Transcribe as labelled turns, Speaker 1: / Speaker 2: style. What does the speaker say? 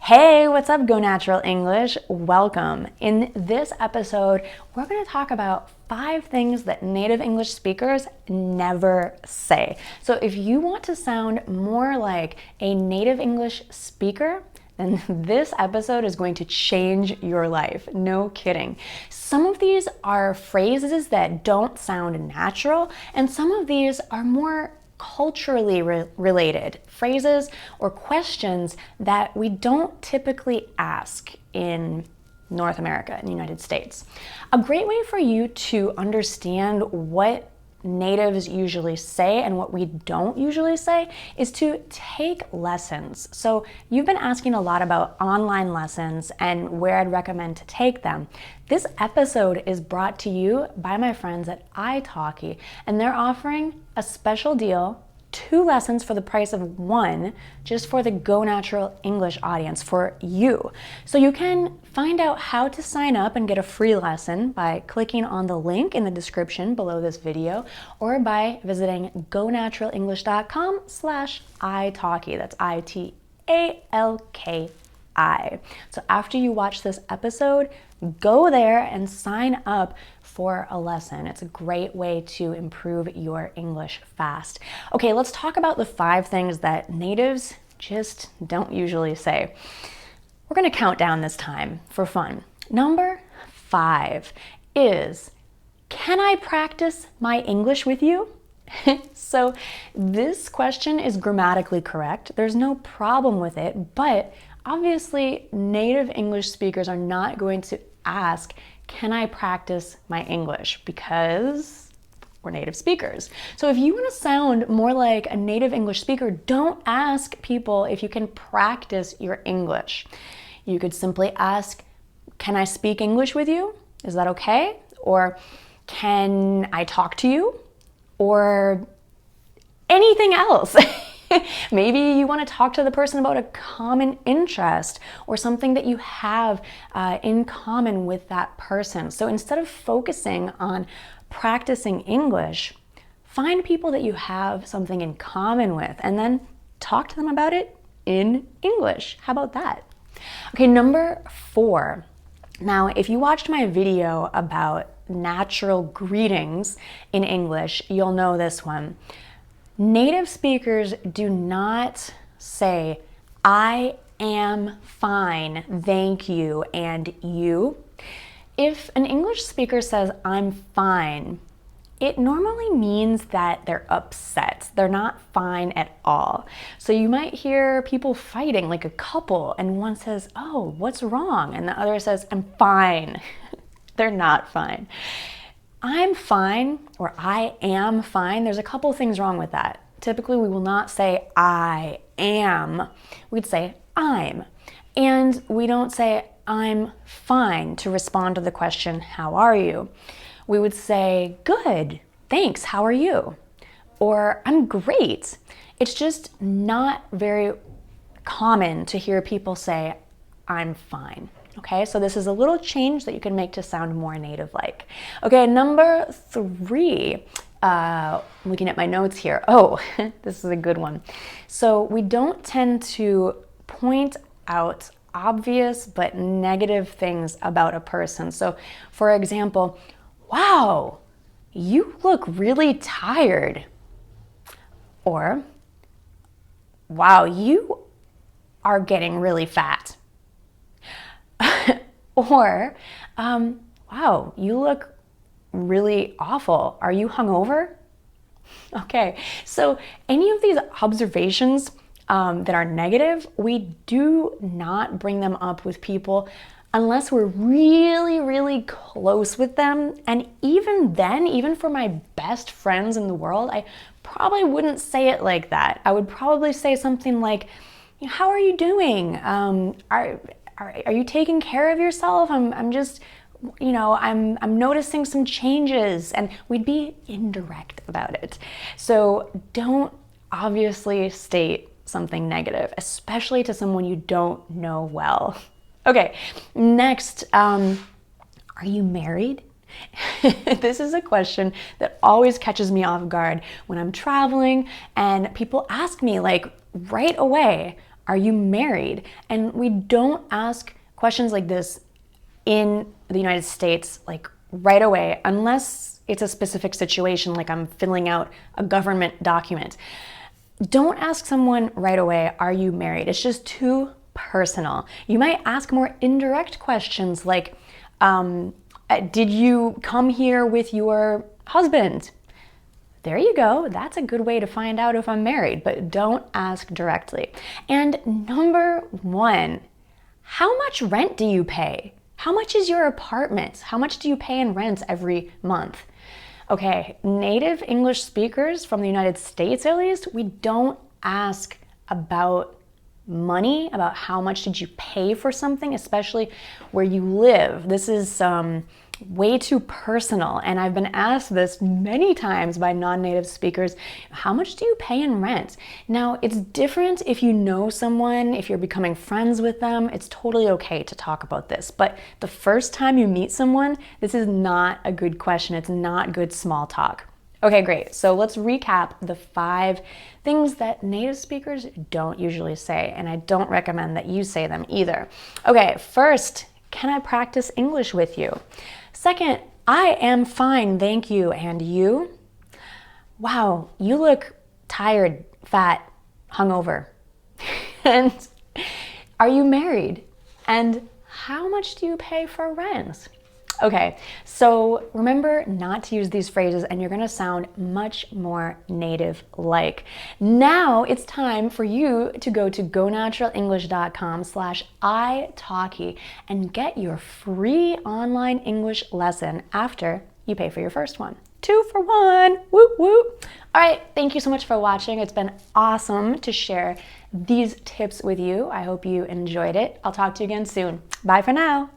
Speaker 1: Hey, what's up, Go Natural English? Welcome. In this episode, we're going to talk about 5 things that native English speakers never say. So if you want to sound more like a native English speaker, then this episode is going to change your life. No kidding. Some of these are phrases that don't sound natural, and some of these are more culturally related phrases or questions that we don't typically ask in North America, in the United States. A great way for you to understand what natives usually say and what we don't usually say is to take lessons. So you've been asking a lot about online lessons and where I'd recommend to take them. This episode is brought to you by my friends at italki, and they're offering a special deal, 2 lessons for the price of 1, just for the Go Natural English audience, for you. So you can find out how to sign up and get a free lesson by clicking on the link in the description below this video, or by visiting gonaturalelenglish.com/italki. That's ITALKI. So after you watch this episode, go there and sign up for a lesson. It's a great way to improve your English fast. Okay, let's talk about the 5 things that natives just don't usually say. We're going to count down this time for fun. Number 5 is, can I practice my English with you? So this question is grammatically correct. There's no problem with it, but obviously native English speakers are not going to ask, can I practice my English? Because we're native speakers. So if you want to sound more like a native English speaker, don't ask people if you can practice your English. You could simply ask, can I speak English with you? Is that okay? Or can I talk to you? Or anything else. Maybe you want to talk to the person about a common interest or something that you have in common with that person. So instead of focusing on practicing English, find people that you have something in common with and then talk to them about it in English. How about that? Okay, number 4. Now, if you watched my video about natural greetings in English, you'll know this one. Native speakers do not say, I am fine, thank you, and you. If an English speaker says, I'm fine, it normally means that they're upset. They're not fine at all. So you might hear people fighting, like a couple, and one says, oh, what's wrong? And the other says, I'm fine. They're not fine. I'm fine or I am fine. There's a couple things wrong with that. Typically, we will not say I am. We'd say I'm. And we don't say I'm fine to respond to the question, how are you? We would say, good, thanks, how are you? Or I'm great. It's just not very common to hear people say, I'm fine. Okay, so this is a little change that you can make to sound more native-like. Okay, number 3, looking at my notes here. Oh, this is a good one. So we don't tend to point out obvious but negative things about a person. So for example, wow, you look really tired. Or, wow, you are getting really fat. Or, wow, you look really awful. Are you hungover? Okay, so any of these observations that are negative, we do not bring them up with people unless we're really, really close with them. And even then, even for my best friends in the world, I probably wouldn't say it like that. I would probably say something like, how are you doing? Are you taking care of yourself? I'm just, I'm noticing some changes, and we'd be indirect about it. So don't obviously state something negative, especially to someone you don't know well. Okay, next, are you married? This is a question that always catches me off guard when I'm traveling and people ask me like right away, Are you married? And we don't ask questions like this in the United States like right away, unless it's a specific situation, like I'm filling out a government document. Don't ask someone right away, are you married? It's just too personal. You might ask more indirect questions like, did you come here with your husband? There you go. That's a good way to find out if I'm married, but don't ask directly. And number one, how much rent do you pay? How much is your apartment? How much do you pay in rent every month? Okay, native English speakers from the United States, at least, we don't ask about money, about how much did you pay for something, especially where you live. This is way too personal, and I've been asked this many times by non-native speakers. How much do you pay in rent? Now, it's different if you know someone, if you're becoming friends with them, it's totally okay to talk about this. But the first time you meet someone, this is not a good question. It's not good small talk. Okay, great. So let's recap the 5 things that native speakers don't usually say, and I don't recommend that you say them either. Okay, first, can I practice English with you? Second, I am fine, thank you. And you? Wow, you look tired, fat, hungover. And are you married? And how much do you pay for rent? Okay, so remember not to use these phrases and you're gonna sound much more native-like. Now it's time for you to go to gonaturaleNglish.com/italki and get your free online English lesson after you pay for your first one. 2 for 1, whoop whoop. All right, thank you so much for watching. It's been awesome to share these tips with you. I hope you enjoyed it. I'll talk to you again soon. Bye for now.